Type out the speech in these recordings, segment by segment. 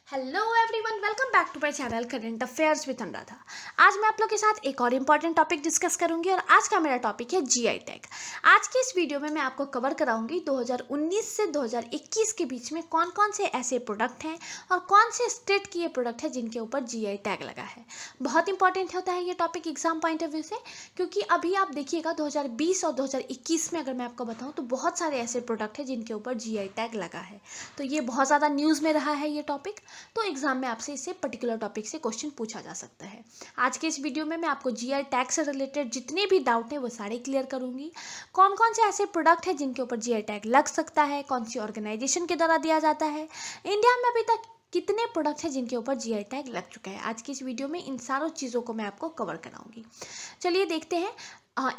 Hello everyone, welcome back to my channel current affairs with Anuradha. आज मैं आप लोग के साथ एक और इम्पॉर्टेंट टॉपिक डिस्कस करूंगी और आज का मेरा टॉपिक है जीआई टैग। आज की इस वीडियो में मैं आपको कवर कराऊंगी 2019 से 2021 के बीच में कौन कौन से ऐसे प्रोडक्ट हैं और कौन से स्टेट की ये प्रोडक्ट है जिनके ऊपर जीआई टैग लगा है। बहुत इंपॉर्टेंट होता है ये topic exam point of view से, क्योंकि अभी आप देखिएगा 2020 और 2021 में अगर मैं आपको बताऊँ तो बहुत सारे ऐसे प्रोडक्ट हैं जिनके ऊपर जीआई टैग लगा है। तो ये बहुत ज़्यादा न्यूज़ में रहा है ये टॉपिक, तो एग्जाम में आपसे इससे पर्टिकुलर टॉपिक से क्वेश्चन पूछा जा सकता है। आज के इस वीडियो में मैं आपको जीआई टैग से रिलेटेड जितने भी डाउट हैं वो सारे क्लियर करूंगी। कौन कौन से ऐसे प्रोडक्ट हैं जिनके ऊपर जीआई टैग लग सकता है, कौन सी ऑर्गेनाइजेशन के द्वारा दिया जाता है, इंडिया में अभी तक कितने प्रोडक्ट हैं जिनके ऊपर जीआई टैग लग चुका है। आज की इस वीडियो में इन सारों चीज़ों को मैं आपको कवर कराऊंगी। चलिए देखते हैं।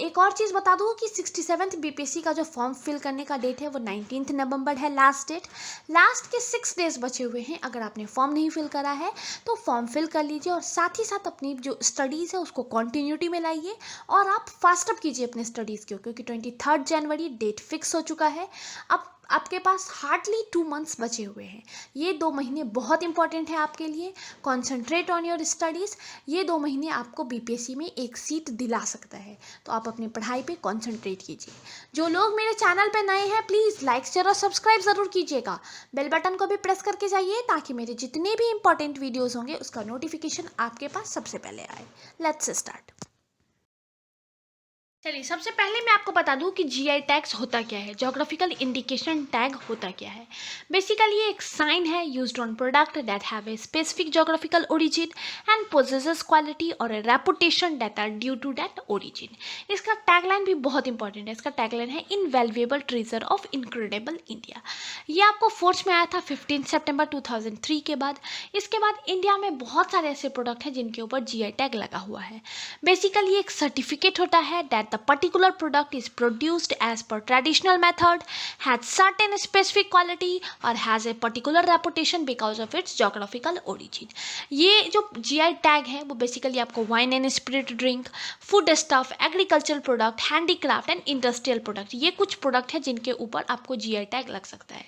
एक और चीज़ बता दूँ कि 67th बीपीएससी का जो फॉर्म फिल करने का डेट है वो 19 नवंबर है लास्ट डेट। लास्ट के 6 डेज बचे हुए हैं। अगर आपने फॉर्म नहीं फिल करा है तो फॉर्म फिल कर लीजिए और साथ ही साथ अपनी जो स्टडीज़ है उसको कंटिन्यूटी में लाइए और आप फास्ट अप कीजिए अपने स्टडीज़ को, क्योंकि 23 जनवरी डेट फिक्स हो चुका है। अब आपके पास हार्डली 2 मंथ्स बचे हुए हैं। ये 2 महीने बहुत इंपॉर्टेंट है आपके लिए। Concentrate on your studies. ये 2 महीने आपको बीपीएससी में एक सीट दिला सकता है, तो आप अपनी पढ़ाई पे कॉन्सेंट्रेट कीजिए। जो लोग मेरे चैनल पे नए हैं प्लीज़ लाइक शेयर और सब्सक्राइब ज़रूर कीजिएगा। बेल बटन को भी प्रेस करके जाइए ताकि मेरे जितने भी इंपॉर्टेंट वीडियोज़ होंगे उसका नोटिफिकेशन आपके पास सबसे पहले आए। Let's start. चलिए, सबसे पहले मैं आपको बता दूं कि जीआई टैग्स होता क्या है, ज्योग्राफिकल इंडिकेशन टैग होता क्या है। बेसिकली ये एक साइन है used on product that have a specific geographical origin and possesses quality or a reputation that are due to that origin. इसका टैगलाइन भी बहुत इंपॉर्टेंट है। इसका टैगलाइन है invaluable treasure of incredible India. ये आपको फोर्स में आया था 15 सितंबर 2003 के बाद। इसके बाद इंडिया में बहुत सारे ऐसे प्रोडक्ट हैं जिनके ऊपर जीआई टैग लगा हुआ है। बेसिकली ये एक सर्टिफिकेट होता है that the particular product is produced as per traditional method, has certain specific quality or has a particular reputation because of its geographical origin. ये जो GI टैग है वो बेसिकली आपको wine and spirit drink, food stuff, agricultural product, handicraft and industrial product, ये कुछ product है जिनके ऊपर आपको GI टैग लग सकता है।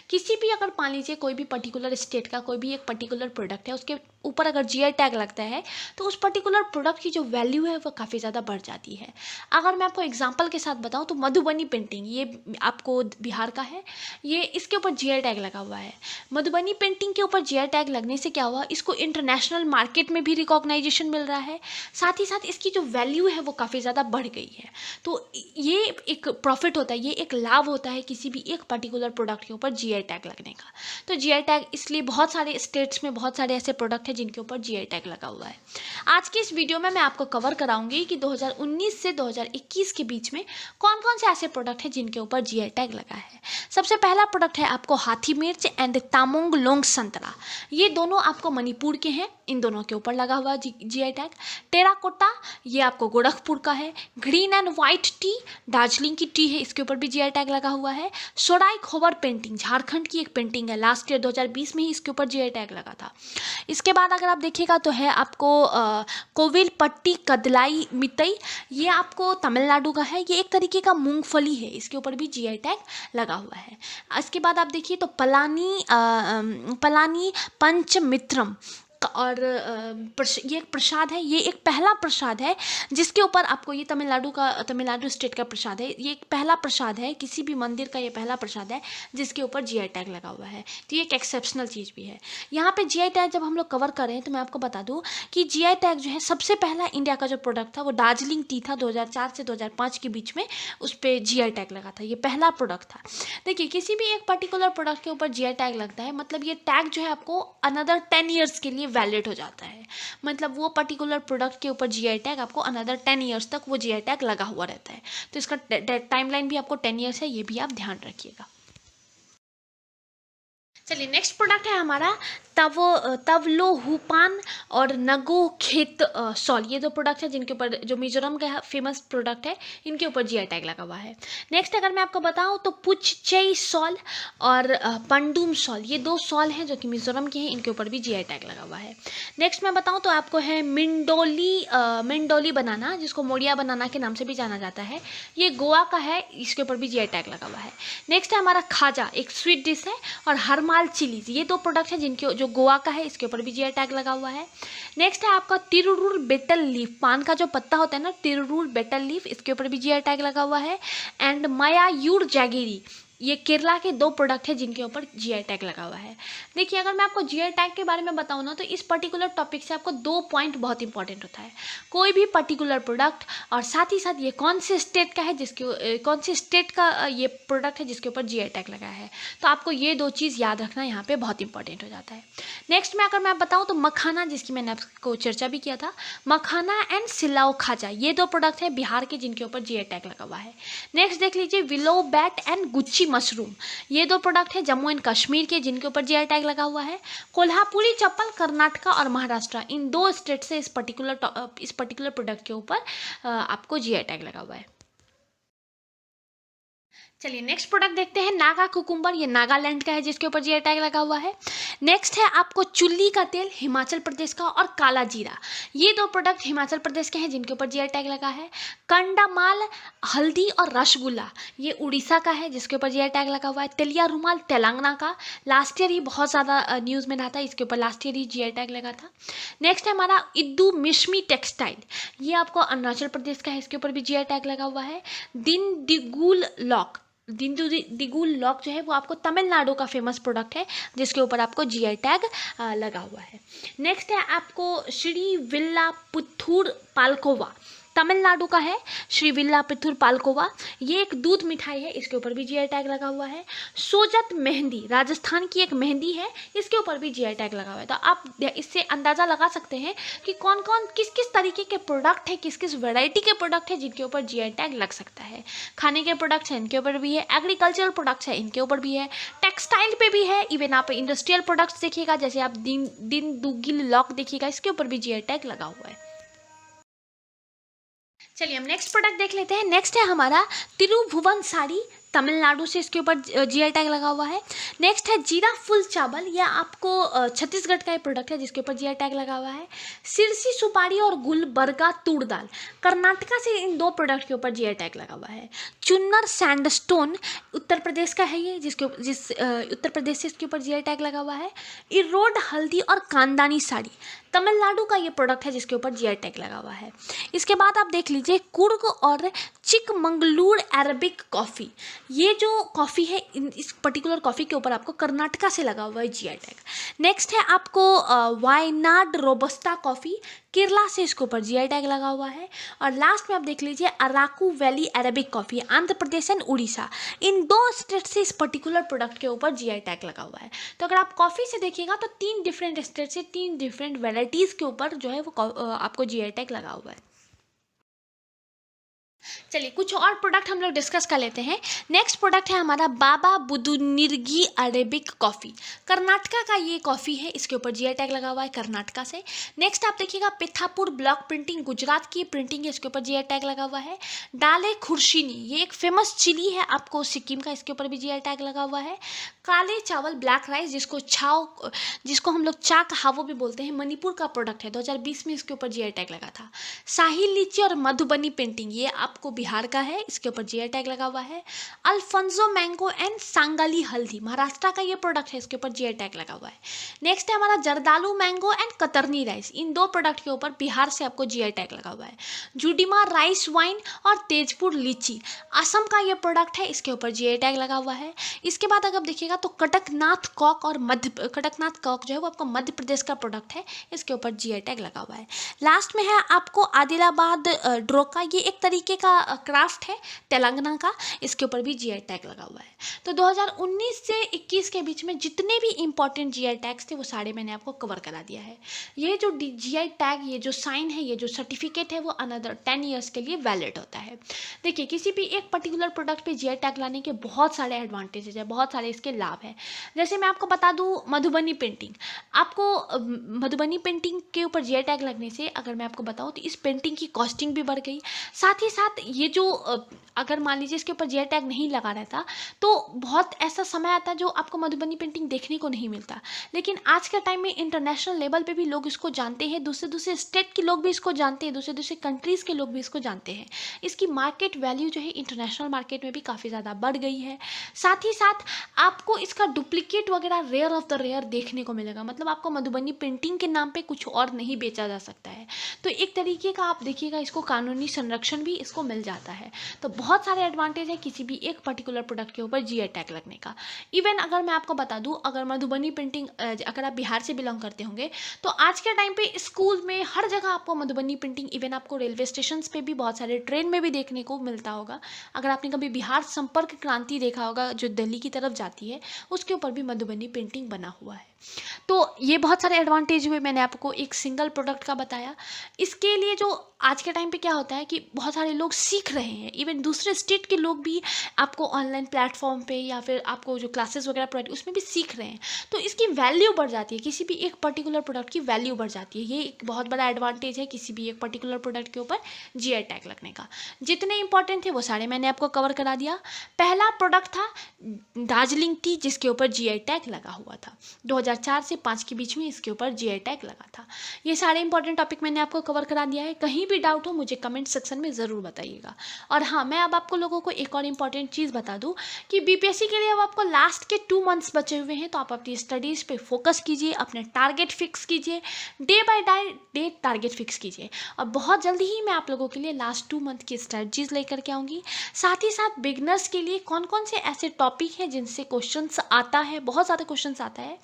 किसी भी, अगर मान लीजिए कोई भी पर्टिकुलर स्टेट का कोई भी एक पर्टिकुलर प्रोडक्ट है, उसके ऊपर अगर जीआई टैग लगता है तो उस पर्टिकुलर प्रोडक्ट की जो वैल्यू है वो काफ़ी ज़्यादा बढ़ जाती है। अगर मैं आपको एग्जांपल के साथ बताऊं तो मधुबनी पेंटिंग, ये आपको बिहार का है, ये इसके ऊपर जीआई टैग लगा हुआ है। मधुबनी पेंटिंग के ऊपर जीआई टैग लगने से क्या हुआ, इसको इंटरनेशनल मार्केट में भी रिकॉग्नाइजेशन मिल रहा है, साथ ही साथ इसकी जो वैल्यू है वो काफ़ी ज़्यादा बढ़ गई है। तो ये एक प्रॉफिट होता है, ये एक लाभ होता है किसी भी एक पर्टिकुलर प्रोडक्ट के ऊपर जीआई टैग लगने का। तो जीआई टैग इसलिए बहुत सारे स्टेट्स में बहुत सारे ऐसे प्रोडक्ट हैं जिनके ऊपर जीआई टैग लगा हुआ है। आज की इस वीडियो में मैं आपको कवर कराऊंगी कि 2019 से 2021 के बीच में कौन कौन से ऐसे प्रोडक्ट हैं जिनके ऊपर जीआई टैग लगा है। सबसे पहला प्रोडक्ट है आपको हाथी मिर्च एंड तामोंग लोंग संतरा। ये दोनों आपको मणिपुर के हैं, इन दोनों के ऊपर लगा हुआ जीआई टैग। टेराकोटा, ये आपको गोरखपुर का है। Green and white T, Darjeeling की टी है, इसके ऊपर भी जीआई टैग लगा हुआ है। सोडाई खोबर पेंटिंग, झारखंड की एक पेंटिंग है, लास्ट ईयर 2020 में ही इसके ऊपर जीआई टैग लगा था। इसके बाद अगर आप देखिएगा तो है आपको कोविल पट्टी कदलाई मितई, ये आपको तमिलनाडु का है। ये एक तरीके का मूंगफली है, इसके ऊपर भी जीआई टैग लगा हुआ है। इसके बाद आप देखिए तो पलानी पंचमित्रम और ये एक प्रसाद है, ये एक पहला प्रसाद है जिसके ऊपर आपको, ये तमिलनाडु स्टेट का प्रसाद है। ये एक पहला प्रसाद है, किसी भी मंदिर का ये पहला प्रसाद है जिसके ऊपर जीआई टैग लगा हुआ है। तो ये एक एक्सेप्शनल चीज़ भी है। यहाँ पे जीआई टैग जब हम लोग कवर कर रहे हैं तो मैं आपको बता दूँ कि जीआई टैग जो है, सबसे पहला इंडिया का जो प्रोडक्ट था वो दार्जिलिंग टी था। 2004 से 2005 के बीच में उस पर जीआई टैग लगा था, ये पहला प्रोडक्ट था। देखिए, किसी भी एक पर्टिकुलर प्रोडक्ट के ऊपर जीआई टैग लगता है मतलब ये टैग जो है आपको अनदर 10 ईयर्स के लिए वैलिड हो जाता है। मतलब वो पर्टिकुलर प्रोडक्ट के ऊपर जीआई टैग आपको अनदर 10 ईयर्स तक वो जीआई टैग लगा हुआ रहता है। तो इसका टाइमलाइन भी आपको 10 ईयर्स है, ये भी आप ध्यान रखिएगा। चलिए, नेक्स्ट प्रोडक्ट है हमारा तवलोहुपान और नगो खेत सॉल। ये दो प्रोडक्ट है जिनके ऊपर, जो मिजोरम का फेमस प्रोडक्ट है, इनके ऊपर जीआई टैग लगा हुआ है। नेक्स्ट अगर मैं आपको बताऊं तो पुचचई सॉल और पंडुम सॉल, ये दो सॉल हैं जो कि मिजोरम के हैं, इनके ऊपर भी जीआई टैग लगा हुआ है। नेक्स्ट मैं बताऊं तो आपको है मिंडोली बनाना, जिसको मोड़िया बनाना के नाम से भी जाना जाता है। ये गोवा का है, इसके ऊपर भी जीआई टैग लगा हुआ है। नेक्स्ट है हमारा खाजा, एक स्वीट डिश है, और हरमा नेपाल चिलीज, ये 2 प्रोडक्ट है जिनके जो गोवा का है, इसके ऊपर भी जीआई टैग लगा हुआ है। नेक्स्ट है आपका तिरुरूर बेटल लीफ, पान का जो पत्ता होता है ना, तिरुरूर बेटल लीफ, इसके ऊपर भी जीआई टैग लगा हुआ है। एंड मयायूर जैगिरी, ये केरला के 2 प्रोडक्ट है जिनके ऊपर जीआई टैग लगा हुआ है। देखिए अगर मैं आपको जीआई टैग के बारे में बताऊँ ना, तो इस पर्टिकुलर टॉपिक से आपको 2 पॉइंट बहुत इंपॉर्टेंट होता है। कोई भी पर्टिकुलर प्रोडक्ट और साथ ही साथ ये कौन से स्टेट का है, कौन से स्टेट का ये प्रोडक्ट है जिसके ऊपर जीआई टैग लगा है, तो आपको ये 2 चीज़ याद रखना यहाँ पे बहुत इंपॉर्टेंट हो जाता है। नेक्स्ट में अगर मैं बताऊँ तो मखाना, जिसकी मैंने आपको चर्चा भी किया था, मखाना एंड सिलाओ खाजा, ये 2 प्रोडक्ट है बिहार के जिनके ऊपर जीआई टैग लगा हुआ है। नेक्स्ट देख लीजिए willow bat and Gucci mushroom, ये 2 प्रोडक्ट है जम्मू एंड कश्मीर के जिनके ऊपर जीआई टैग लगा हुआ है। कोल्हापुरी चप्पल कर्नाटका और महाराष्ट्र, इन 2 स्टेट से इस पर्टिकुलर प्रोडक्ट के ऊपर आपको जीआई टैग लगा हुआ है। चलिए नेक्स्ट प्रोडक्ट देखते हैं, नागा कुकुम्बर, ये नागालैंड का है जिसके ऊपर जीआई टैग लगा हुआ है। नेक्स्ट है आपको चुल्ली का तेल, हिमाचल प्रदेश का, और काला जीरा, ये 2 प्रोडक्ट हिमाचल प्रदेश के हैं जिनके ऊपर जीआई टैग लगा है। कंडामाल हल्दी और रसगुल्ला, ये उड़ीसा का है जिसके ऊपर जीआई टैग लगा हुआ है। तेलिया रुमाल तेलंगाना का, लास्ट ईयर ही बहुत ज़्यादा न्यूज़ में रहा था, इसके ऊपर लास्ट ईयर ही जीआई टैग लगा था। नेक्स्ट है हमारा इद्दू मिश्मी टेक्सटाइल, ये आपको अरुणाचल प्रदेश का है, इसके ऊपर भी जीआई टैग लगा हुआ है। दिंडीगुल लॉक जो है वो आपको तमिलनाडु का फेमस प्रोडक्ट है जिसके ऊपर आपको जीआई टैग लगा हुआ है। नेक्स्ट है आपको श्री विल्लापुथूर पालकोवा, तमिलनाडु का है श्री विल्लापुथूर पालकोवा, ये एक दूध मिठाई है, इसके ऊपर भी जीआई टैग लगा हुआ है। सोजत मेहंदी, राजस्थान की एक मेहंदी है, इसके ऊपर भी जीआई टैग लगा हुआ है। तो आप इससे अंदाज़ा लगा सकते हैं कि कौन कौन किस किस तरीके के प्रोडक्ट है, किस किस वैरायटी के प्रोडक्ट है जिनके ऊपर जीआई टैग लग सकता है। खाने के प्रोडक्ट्स हैं इनके ऊपर भी है, एग्रीकल्चरल प्रोडक्ट्स है इनके ऊपर भी है, टेक्सटाइल पे भी है, इवन आप इंडस्ट्रियल प्रोडक्ट्स देखिएगा, जैसे आप दिन दुगिल लॉक देखिएगा, इसके ऊपर भी जीआई टैग लगा हुआ है। चलिए हम नेक्स्ट प्रोडक्ट देख लेते हैं। नेक्स्ट है हमारा तिरुभुवन साड़ी, तमिलनाडु से इसके ऊपर जीआई टैग लगा हुआ है। नेक्स्ट है जीरा फुल चावल, यह आपको छत्तीसगढ़ का एक प्रोडक्ट है जिसके ऊपर जीआई टैग लगा हुआ है। सिरसी सुपारी और गुलबर्गा तूर दाल, कर्नाटका से इन 2 प्रोडक्ट के ऊपर जीआई टैग लगा हुआ है। चुन्नर सैंडस्टोन, उत्तर प्रदेश का है ये, उत्तर प्रदेश से इसके ऊपर जीआई टैग लगा हुआ है। इरोड हल्दी और कांदानी साड़ी, तमिलनाडु का ये प्रोडक्ट है जिसके ऊपर जीआई टैग लगा हुआ है। इसके बाद आप देख लीजिए कुर्ग और चिकमंगलूर अरेबिक कॉफ़ी, ये जो कॉफ़ी है इस पर्टिकुलर कॉफ़ी के ऊपर आपको कर्नाटका से लगा हुआ है जीआई टैग। नेक्स्ट है आपको वायनाड रोबस्टा कॉफ़ी, केरला से इसके ऊपर जीआई टैग लगा हुआ है। और लास्ट में आप देख लीजिए Araku valley Arabic coffee, Andhra Pradesh and Orissa, in 2 state से इस पर्टिकुलर प्रोडक्ट के ऊपर जीआई टैग लगा हुआ है। तो अगर आप कॉफ़ी से देखिएगा तो 3 डिफरेंट स्टेट से 3 डिफरेंट वेराइटीज़ के ऊपर जो है वो आपको जीआई टैग लगा हुआ है। चलिए कुछ और प्रोडक्ट हम लोग डिस्कस कर लेते हैं। नेक्स्ट प्रोडक्ट है हमारा बाबा बुदुनिर्गी अरेबिक कॉफ़ी, कर्नाटका का ये कॉफ़ी है, इसके ऊपर जीआई टैग लगा हुआ है कर्नाटका से। नेक्स्ट आप देखिएगा पिथापुर ब्लॉक प्रिंटिंग, गुजरात की प्रिंटिंग है, इसके ऊपर जीआई टैग लगा हुआ है। डाले खुर्शीनी, ये एक फेमस चिली है आपको सिक्किम का, इसके ऊपर भी जीआई टैग लगा हुआ है। काले चावल ब्लैक राइस, जिसको हम लोग चा कहावो भी बोलते हैं, मणिपुर का प्रोडक्ट है, 2020 में इसके ऊपर जीआई टैग लगा था। शाही लीची और मधुबनी पेंटिंग, ये आपको बिहार का है, इसके ऊपर जीआई टैग लगा हुआ है। अल्फोंसो मैंगो एंड सांगाली हल्दी, महाराष्ट्र का ये प्रोडक्ट है, इसके ऊपर जीआई टैग लगा हुआ है। नेक्स्ट है हमारा Jardalu mango and Katarni rice, in 2 product के ऊपर बिहार से आपको जीआई टैग लगा हुआ है। जुडिमा राइस वाइन और तेजपुर लीची, असम का ये प्रोडक्ट है, इसके ऊपर जीआई टैग लगा हुआ है। इसके बाद अगर देखिएगा तो कड़कनाथ कॉक जो है वो आपको मध्य प्रदेश का प्रोडक्ट है, इसके ऊपर जीआई टैग लगा हुआ है। लास्ट में है आपको आदिलाबाद ड्रोका, ये एक तरीके का क्राफ्ट है तेलंगाना का, इसके ऊपर भी जीआई टैग लगा हुआ है। तो 2019 से 21 के बीच में जितने भी इंपॉर्टेंट जीआई टैग्स थे वो सारे मैंने आपको कवर करा दिया है। ये जो जीआई टैग, ये जो साइन है, ये जो सर्टिफिकेट है, वो अनदर 10 ईयर्स के लिए वैलिड होता है। देखिए किसी भी एक पर्टिकुलर प्रोडक्ट पे जीआई टैग लाने के बहुत सारे एडवांटेजेस है, बहुत सारे इसके लाभ हैं। जैसे मैं आपको बता दूं मधुबनी पेंटिंग, आपको मधुबनी पेंटिंग के ऊपर जीआई टैग लगने से अगर मैं आपको बताऊं तो इस पेंटिंग की कॉस्टिंग भी बढ़ गई, साथ ही साथ ये जो अगर मान लीजिए इसके ऊपर जीआई टैग नहीं लगा रहता तो बहुत ऐसा समय आता जो आपको मधुबनी पेंटिंग देखने को नहीं मिलता। लेकिन आज के टाइम में इंटरनेशनल लेवल पे भी लोग इसको जानते हैं, दूसरे दूसरे स्टेट के लोग भी इसको जानते हैं, दूसरे दूसरे कंट्रीज़ के लोग भी इसको जानते हैं। इसकी मार्केट वैल्यू जो है इंटरनेशनल मार्केट में भी काफ़ी ज़्यादा बढ़ गई है। साथ ही साथ आपको इसका डुप्लीकेट वगैरह रेयर ऑफ द रेयर देखने को मिलेगा, मतलब आपको मधुबनी पेंटिंग के नाम पे कुछ और नहीं बेचा जा सकता है। तो एक तरीके का आप देखिएगा इसको कानूनी संरक्षण भी इसको मिल जाता है। तो बहुत सारे एडवांटेज है किसी भी एक पर्टिकुलर प्रोडक्ट के ऊपर जीआई टैग लगने का। इवन अगर मैं आपको बता दूं, अगर मधुबनी पेंटिंग अगर आप बिहार से बिलोंग करते होंगे तो आज के टाइम पे स्कूल में हर जगह आपको मधुबनी पेंटिंग, इवन आपको रेलवे स्टेशन पे भी, बहुत सारे ट्रेन में भी देखने को मिलता होगा। अगर आपने कभी बिहार संपर्क क्रांति देखा होगा जो दिल्ली की तरफ जाती है, उसके ऊपर भी मधुबनी पेंटिंग बना हुआ है। तो ये बहुत सारे एडवांटेज हुए, मैंने आपको एक सिंगल प्रोडक्ट का बताया। इसके लिए जो आज के टाइम पे क्या होता है कि बहुत सारे लोग सीख रहे हैं, इवन दूसरे स्टेट के लोग भी आपको ऑनलाइन प्लेटफॉर्म पे या फिर आपको जो क्लासेस वगैरह प्रोवाइड उसमें भी सीख रहे हैं। तो इसकी वैल्यू बढ़ जाती है, किसी भी एक पर्टिकुलर प्रोडक्ट की वैल्यू बढ़ जाती है। ये एक बहुत बड़ा एडवांटेज है किसी भी एक पर्टिकुलर प्रोडक्ट के ऊपर जीआई टैग लगने का। जितने इंपॉर्टेंट थे वो सारे मैंने आपको कवर करा दिया। पहला प्रोडक्ट था दार्जिलिंग टी, जिसके ऊपर जीआई टैग लगा हुआ था। 2004 से 5 के बीच में इसके ऊपर जीआई टैग लगा था। ये सारे इंपॉर्टेंट टॉपिक मैंने आपको कवर करा दिया है। कहीं भी डाउट हो मुझे कमेंट सेक्शन में ज़रूर बताइएगा। और हाँ, मैं अब आपको लोगों को एक और इम्पॉर्टेंट चीज़ बता दूं कि बीपीएससी के लिए अब आपको लास्ट के 2 मंथ्स बचे हुए हैं, तो आप अपनी स्टडीज़ पे फोकस कीजिए, अपने टारगेट फिक्स कीजिए, day by day target fix कीजिए। और बहुत जल्दी ही मैं आप लोगों के लिए लास्ट 2 मंथ की स्ट्रेटजीज लेकर के आऊँगी। साथ ही साथ बिगनर्स के लिए कौन कौन से ऐसे टॉपिक हैं जिनसे क्वेश्चंस आता है, बहुत ज़्यादा क्वेश्चंस आता है,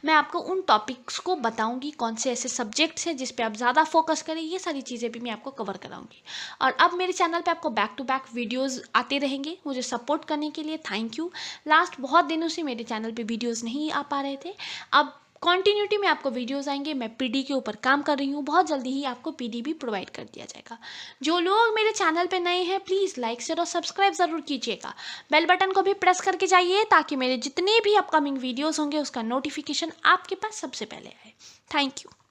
मैं आपको उन टॉपिक्स को बताऊंगी। कौन से ऐसे सब्जेक्ट्स हैं जिस पे आप ज़्यादा फोकस करें, ये सारी चीज़ें भी मैं आपको कवर कराऊंगी। और अब मेरे चैनल पे आपको बैक टू बैक वीडियोस आते रहेंगे। मुझे सपोर्ट करने के लिए थैंक यू। लास्ट बहुत दिनों से मेरे चैनल पे वीडियोस नहीं आ पा रहे थे, अब कॉन्टीन्यूटी में आपको वीडियोस आएंगे। मैं पीडी के ऊपर काम कर रही हूँ, बहुत जल्दी ही आपको पीडी भी प्रोवाइड कर दिया जाएगा। जो लोग मेरे चैनल पे नए हैं प्लीज़ लाइक शेयर और सब्सक्राइब ज़रूर कीजिएगा। बेल बटन को भी प्रेस करके जाइए ताकि मेरे जितने भी अपकमिंग वीडियोस होंगे उसका नोटिफिकेशन आपके पास सबसे पहले आए। Thank you.